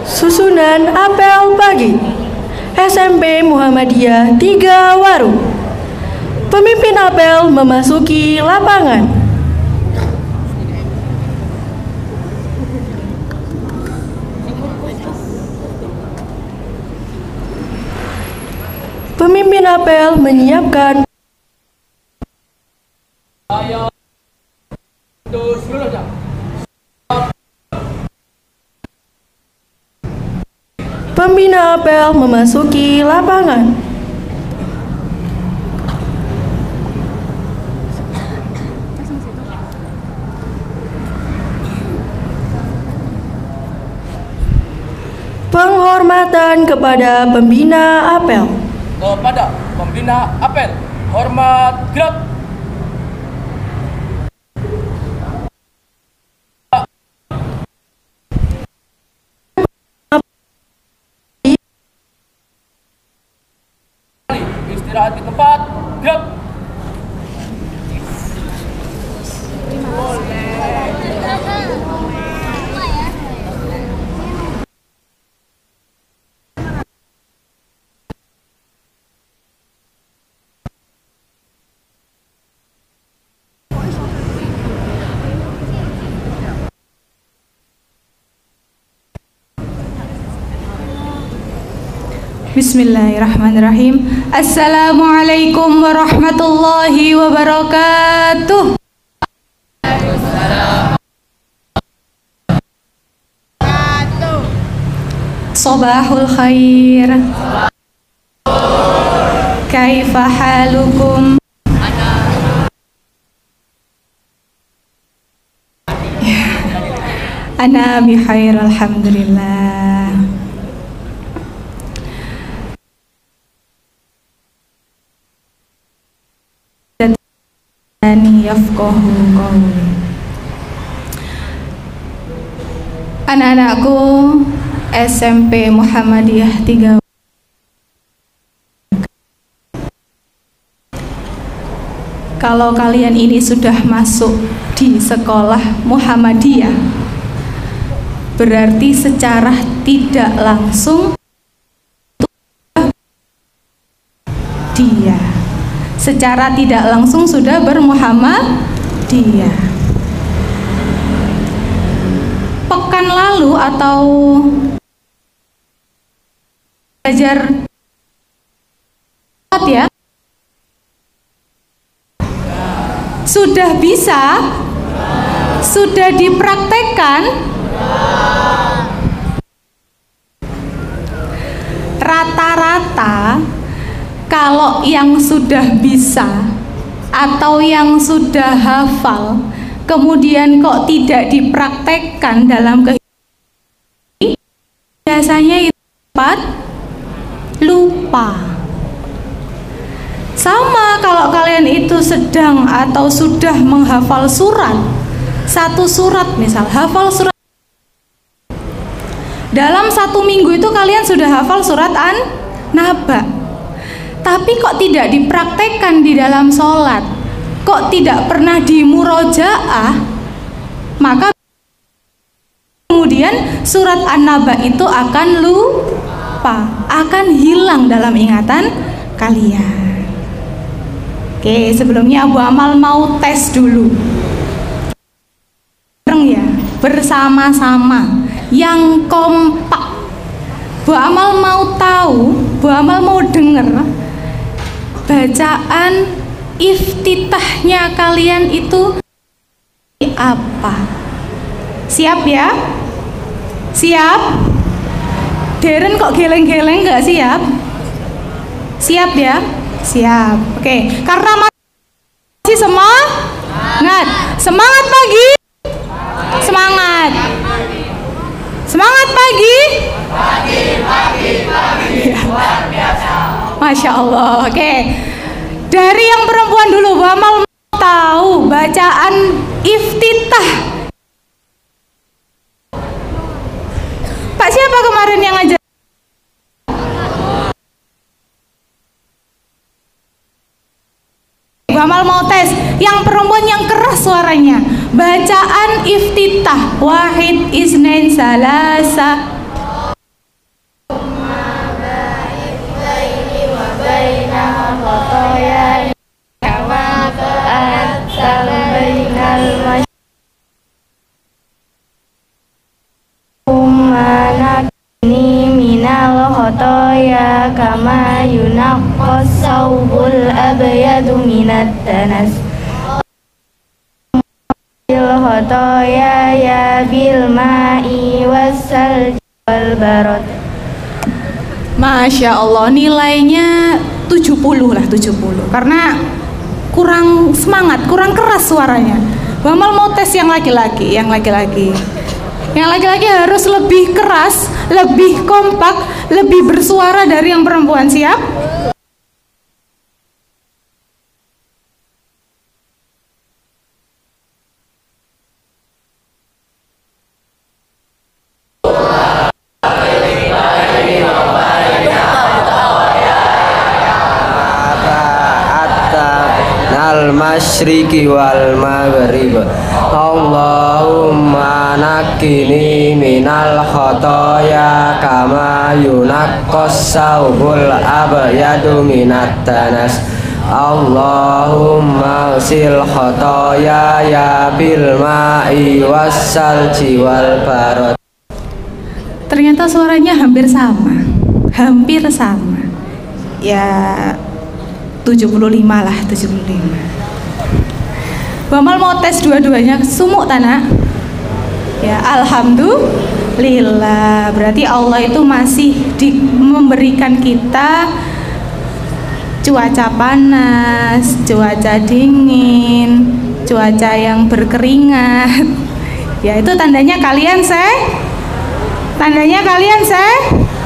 Susunan apel pagi SMP Muhammadiyah 3 Waru. Pemimpin apel memasuki lapangan. Pemimpin apel menyiapkan Pembina apel memasuki lapangan. Penghormatan kepada pembina apel. Kepada pembina apel, hormat gerak. Istirahat di tempat, gerak. Bismillahirrahmanirrahim. Assalamualaikum warahmatullahi wabarakatuh. Sobahul khair. Kaifa halukum? Ana bikhair alhamdulillah. Yafqahu qawli. Anak-anakku SMP Muhammadiyah 3. Kalau kalian ini sudah masuk di sekolah Muhammadiyah, berarti secara tidak langsung dia secara tidak langsung sudah bermuhammadiyah. Pekan lalu atau belajar ya, sudah bisa, sudah dipraktekkan. Rata-rata kalau yang sudah bisa atau yang sudah hafal kemudian kok tidak dipraktekkan dalam kehidupan, biasanya itu cepat lupa. Sama kalau kalian itu sedang atau sudah menghafal surat, satu surat misal, hafal surat dalam 1 minggu itu kalian sudah hafal surat An-Naba. Tapi kok tidak dipraktekkan di dalam sholat, kok tidak pernah dimurojaah, maka kemudian surat An-Naba itu akan lupa, akan hilang dalam ingatan kalian. Oke, sebelumnya Abu Amal mau tes dulu. Ya, bersama-sama yang kompak. Bu Amal mau tahu, Bu Amal mau dengar bacaan iftitahnya kalian itu apa? Siap ya? Siap? Deren kok geleng-geleng nggak siap? Siap ya? Siap. Oke, karena masih semangat. Semangat pagi. Semangat. Semangat pagi. Pagi. Luar biasa. Masya Allah. Oke. Dari yang perempuan dulu, Bu Amal mau tahu bacaan iftitah. Pak siapa kemarin yang ngajar? Bu Amal mau tes. Yang perempuan yang keras suaranya. Bacaan iftitah. Wahid, isnain, salasa. minal khotoya kama yunaqqas sawbul abyadu minad danas bil khotoya ya bil ma'i wassal wal barad. Masya Allah, nilainya 70 lah, 70. Karena kurang semangat, kurang keras suaranya. Bamal mau tes yang laki-laki, yang laki-laki harus lebih keras, lebih kompak, lebih bersuara dari yang perempuan. Siap? Masyriqi wal maghrib Allahumma naqqini minal khotoya kama yunaqqas sawbul abyadu minat danas Allahumma sil khotoya ya bil ma'i wassalji wal barad. Ternyata suaranya hampir sama ya, 75 lah, 75. Bamal mau tes dua-duanya, sumuk tanah. Ya, alhamdulillah. Berarti Allah itu masih memberikan kita cuaca panas, cuaca dingin, cuaca yang berkeringat. Ya, itu tandanya kalian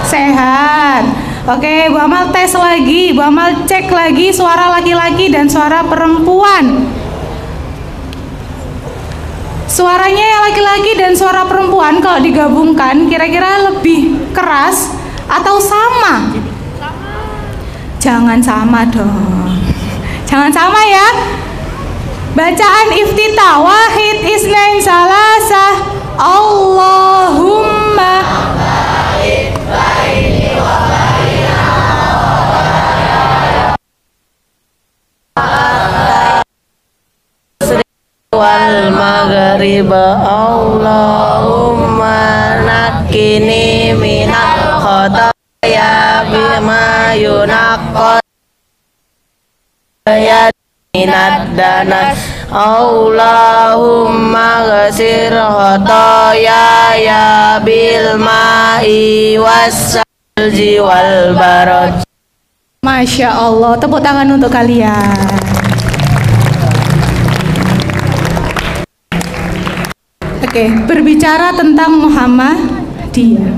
sehat. Oke, Bu Amal tes lagi, Bu Amal cek lagi suara laki-laki dan suara perempuan. Suaranya yang laki-laki dan suara perempuan kalau digabungkan kira-kira lebih keras atau sama? Jangan sama dong. Jangan sama ya. Bacaan iftitah, wahid, isnain, salasah. Allahumma wal maghrib Allahumma naqqini minal khotoya bima yunaqqas ya minad danas Allahumma ghasir khotoya ya bil ma'i wassalji wal barad. Masya Allah, tepuk tangan untuk kalian. Oke, berbicara tentang Muhammadiyah.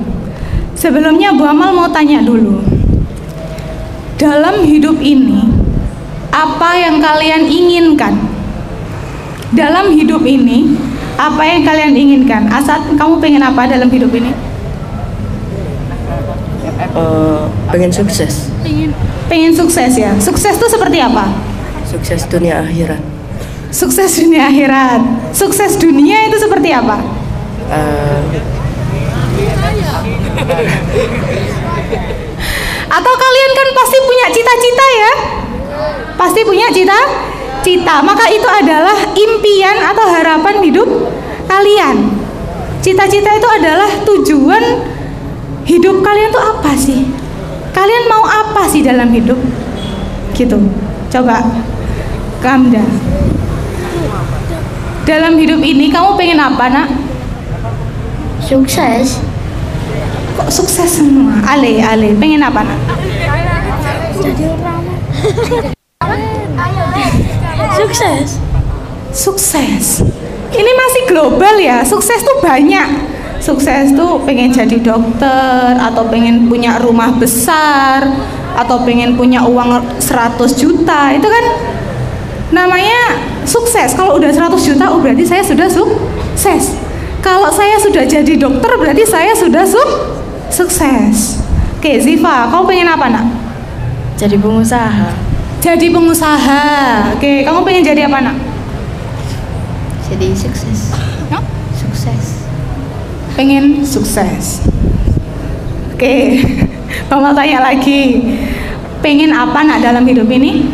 Sebelumnya Bu Amal mau tanya dulu. Dalam hidup ini, apa yang kalian inginkan? Dalam hidup ini, apa yang kalian inginkan? Asad, kamu pengen apa dalam hidup ini? Pengen sukses. Pengen sukses ya. Sukses itu seperti apa? Sukses dunia akhirat. Sukses dunia akhirat. Sukses dunia itu seperti apa? Atau kalian kan pasti punya cita-cita ya? Pasti punya cita-cita. Maka itu adalah impian atau harapan hidup kalian. Cita-cita itu adalah tujuan hidup kalian tuh apa sih? Kalian mau apa sih dalam hidup? Gitu. Coba Kamda. Dalam hidup ini kamu pengen apa, Nak? Sukses. Kok sukses semua? Ale, pengen apa, Nak? Jadi orang. Sukses. Ini masih global ya. Sukses tuh banyak. Sukses tuh pengen jadi dokter, atau pengen punya rumah besar, atau pengen punya uang 100 juta. Itu kan namanya sukses. Kalau udah 100 juta, berarti saya sudah sukses. Kalau saya sudah jadi dokter, berarti saya sudah sukses. Oke, Ziva, kamu pengen apa, Nak? Jadi pengusaha. Jadi pengusaha. Oke, kamu pengen jadi apa, Nak? Jadi sukses. Hah? Sukses. Pengen sukses. Oke, Mama tanya lagi. Pengen apa nak dalam hidup ini?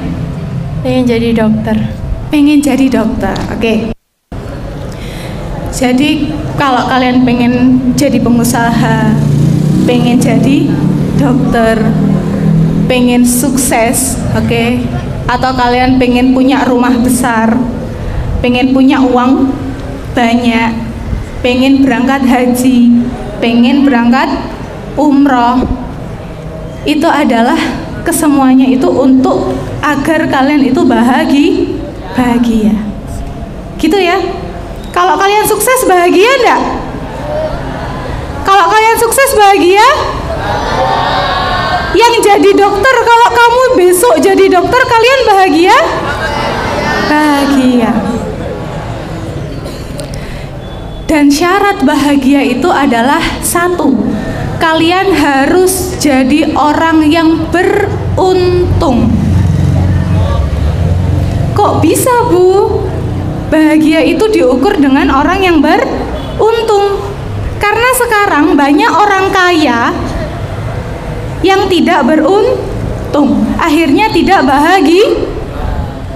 Pengen jadi dokter. Pengen jadi dokter. Oke. Jadi kalau kalian pengen jadi pengusaha, pengen jadi dokter, pengen sukses, oke? Atau kalian pengen punya rumah besar, pengen punya uang banyak, pengen berangkat haji, pengen berangkat umroh, itu adalah kesemuanya itu untuk agar kalian itu bahagia, gitu ya. Kalau kalian sukses bahagia enggak? Kalau kalian sukses bahagia? Yang jadi dokter, kalau kamu besok jadi dokter, kalian bahagia? Bahagia. Dan syarat bahagia itu adalah satu, kalian harus jadi orang yang beruntung. Kok bisa, Bu? Bahagia itu diukur dengan orang yang beruntung. Karena sekarang banyak orang kaya yang tidak beruntung, akhirnya tidak bahagia.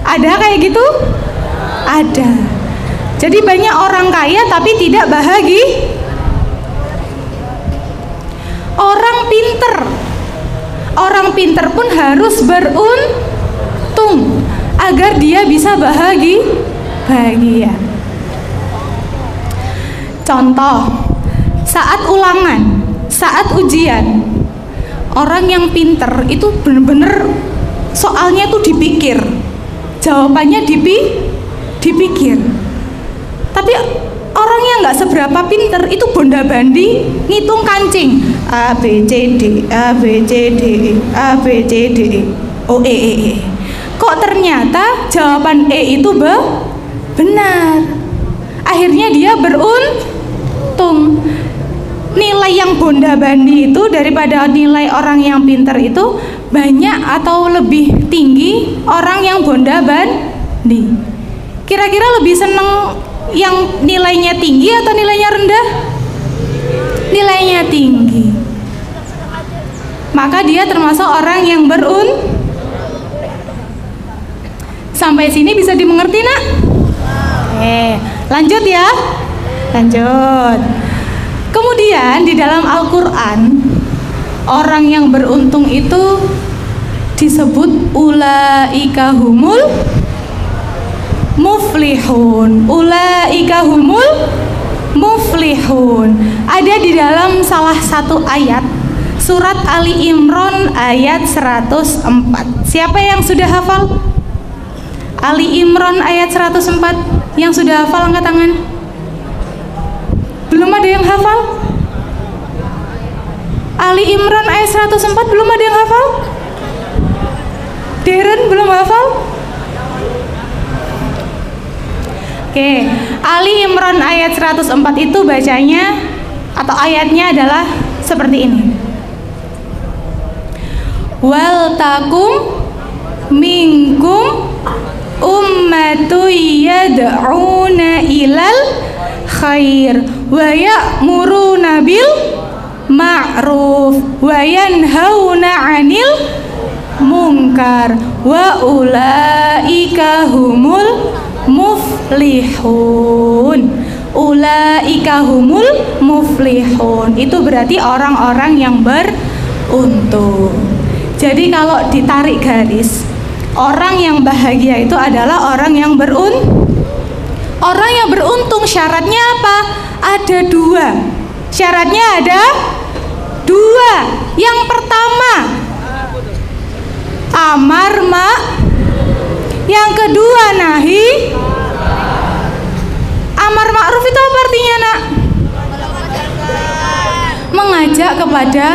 Ada kayak gitu? Ada. Jadi banyak orang kaya tapi tidak bahagia. Orang pinter pun harus beruntung agar dia bisa bahagia. Contoh, saat ulangan, saat ujian, orang yang pinter itu bener-bener soalnya tuh dipikir, jawabannya dipikir. Tapi orang yang nggak seberapa pinter itu bonda-bandi ngitung kancing, A B C D A B C D E A B C D E O E. Kok ternyata jawaban E itu benar. Akhirnya dia beruntung. Nilai yang bonda-bandi itu daripada nilai orang yang pintar itu banyak atau lebih tinggi orang yang bonda-bandi. Kira-kira lebih seneng yang nilainya tinggi atau nilainya rendah? Nilainya tinggi. Maka dia termasuk orang yang beruntung. Sampai sini bisa dimengerti, Nak? Lanjut ya. Lanjut. Kemudian di dalam Al-Quran, orang yang beruntung itu disebut ulaika humul muflihun. Ulaika humul muflihun. Ada di dalam salah satu ayat surat Ali Imran ayat 104. Siapa yang sudah hafal? Ali Imran ayat 104. Yang sudah hafal angkat tangan. Belum ada yang hafal? Ali Imran ayat 104 belum ada yang hafal? Darren belum hafal? Oke, Ali Imran ayat 104 itu bacanya atau ayatnya adalah seperti ini. Wal takum minkum ummatu yad'una ilal khair wa ya'muruna bil ma'ruf wa yanhauna 'anil munkar wa ulaika humul muflihun. Ulaika humul muflihun. Itu berarti orang-orang yang beruntung. Jadi kalau ditarik garis, orang yang bahagia itu adalah orang yang Orang yang beruntung syaratnya apa? Ada dua. Syaratnya ada dua. Yang pertama, amar ma. Yang kedua, nahi. Amar ma'ruf itu apa artinya, Nak? Mengajak kepada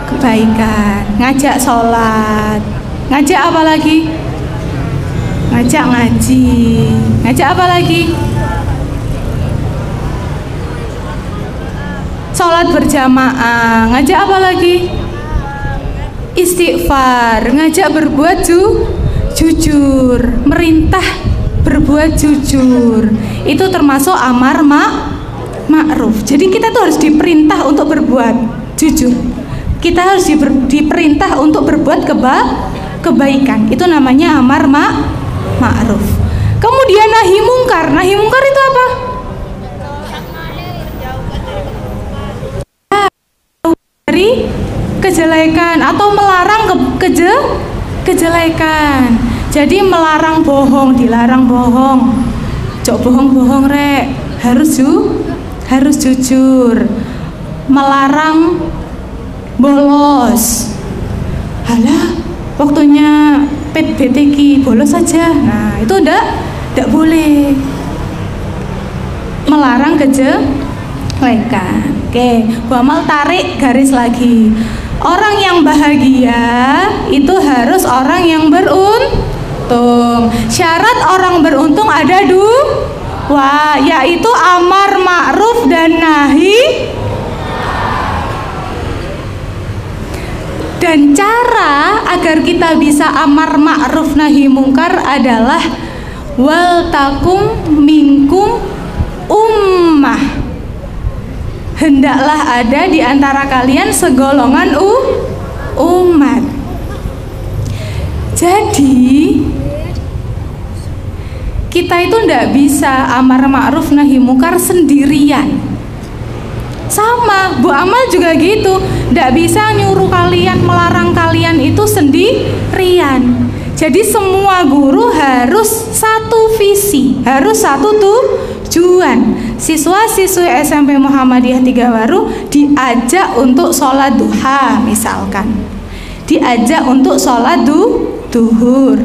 kebaikan, ngajak sholat, ngajak apa lagi? Ngajak ngaji, ngajak apa lagi? Sholat berjamaah, ngajak apa lagi? Istighfar, ngajak berbuat jujur, merintah berbuat jujur. Itu termasuk amar ma'ruf. Jadi kita tuh harus diperintah untuk berbuat jujur. Kita harus diperintah untuk berbuat kebaikan. Itu namanya amar ma'ruf. Kemudian nahi mungkar. Nahi mungkar itu apa? Dari kejelekan atau melarang kejelekan. Jadi melarang bohong, dilarang bohong. Cok bohong-bohong rek, harus jujur. Melarang bolos. Halah, waktunya PBTK bolos saja. Nah, itu enggak boleh. Melarang kejelekan. Oke, Bu Amal tarik garis lagi. Orang yang bahagia itu harus orang yang beruntung. Syarat orang beruntung ada dua, yaitu amar ma'ruf dan nahi. Dan cara agar kita bisa amar ma'ruf nahi mungkar adalah wal takum minkum ummah. Hendaklah ada di antara kalian segolongan umat. Jadi kita itu tidak bisa amar ma'ruf nahi mungkar sendirian. Sama Bu Amal juga gitu, tidak bisa nyuruh kalian, melarang kalian itu sendirian. Jadi semua guru harus satu visi, harus satu tujuan. Siswa-siswi SMP Muhammadiyah 3 Waru diajak untuk sholat duha misalkan, diajak untuk sholat duhur,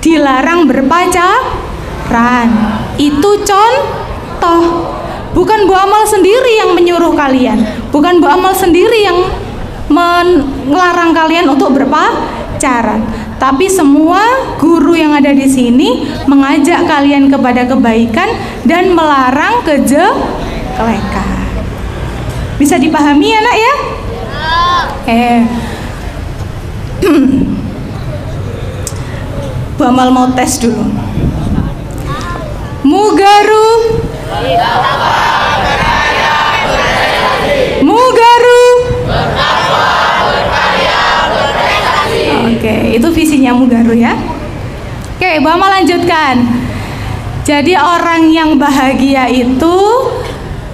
dilarang berpacaran. Itu contoh. Bukan Bu Amal sendiri yang menyuruh kalian, bukan Bu Amal sendiri yang melarang kalian untuk berpacaran, tapi semua guru yang ada di sini mengajak kalian kepada kebaikan dan melarang kejelekan. Bisa dipahami ya nak ya? Bu Amal mau tes dulu. Mugaru Oke, itu visinya Mugaru ya. Oke, Bu Amal lanjutkan. Jadi orang yang bahagia itu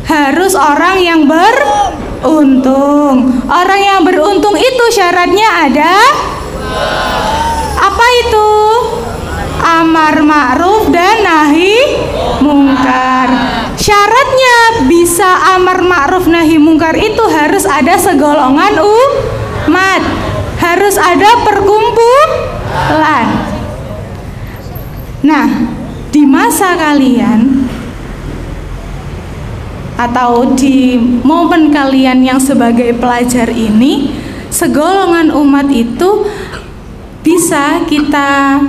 harus orang yang beruntung. Orang yang beruntung itu syaratnya ada apa itu? Amar ma'ruf dan nahi mungkar. Syaratnya bisa amar ma'ruf nahi mungkar itu harus ada segolongan umat, harus ada perkumpulan. Nah, di masa kalian atau di momen kalian yang sebagai pelajar ini, segolongan umat itu bisa kita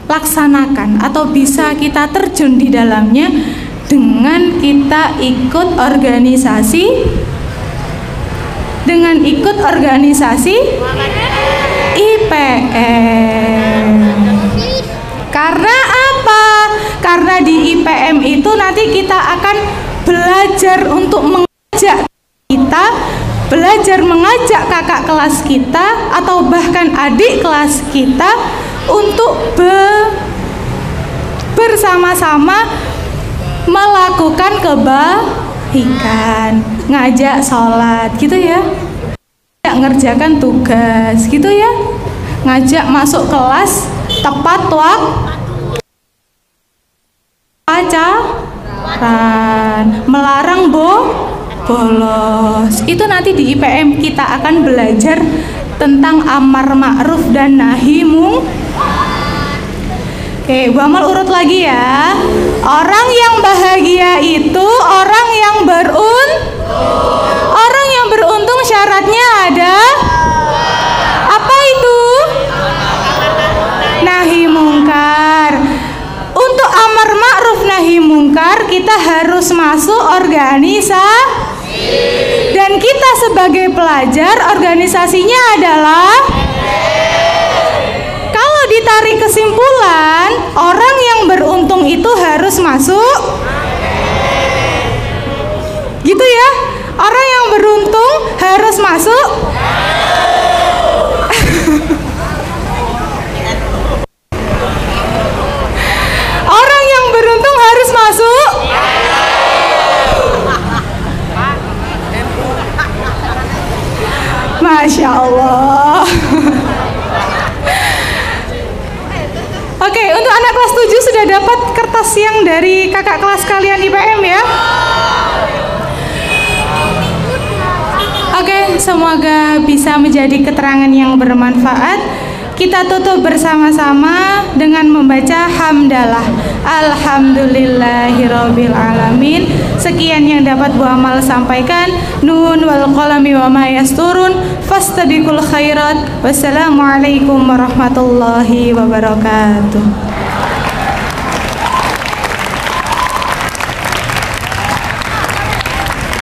laksanakan atau bisa kita terjun di dalamnya dengan kita ikut organisasi IPM. Karena apa? Karena di IPM itu nanti kita akan belajar untuk mengajak kita, belajar mengajak kakak kelas kita atau bahkan adik kelas kita untuk bersama-sama melakukan kebaikan, ngajak sholat gitu ya, ngajak ngerjakan tugas gitu ya, ngajak masuk kelas tepat waktu, pacaran, melarang bolos. Itu nanti di IPM kita akan belajar tentang amar ma'ruf dan nahi mungkar. Oke, Bu Amal urut lagi ya. Orang yang bahagia itu orang yang beruntung syaratnya ada apa itu? Nahi mungkar. Untuk amar ma'ruf nahi mungkar kita harus masuk organisasi. Dan kita sebagai pelajar organisasinya adalah, ditarik kesimpulan, orang yang beruntung Gitu ya. Orang yang beruntung harus masuk. Orang yang beruntung harus masuk. Masya Allah. Oke, untuk anak kelas 7 sudah dapat kertas yang dari kakak kelas kalian IPM ya. Oke, semoga bisa menjadi keterangan yang bermanfaat. Kita tutup bersama-sama dengan membaca hamdalah. Alhamdulillahirabbil alamin. Sekian yang dapat Bu Amal sampaikan. Nun wal qalami wa ma yasturun. Fastabiqul khairat. Wassalamualaikum warahmatullahi wabarakatuh.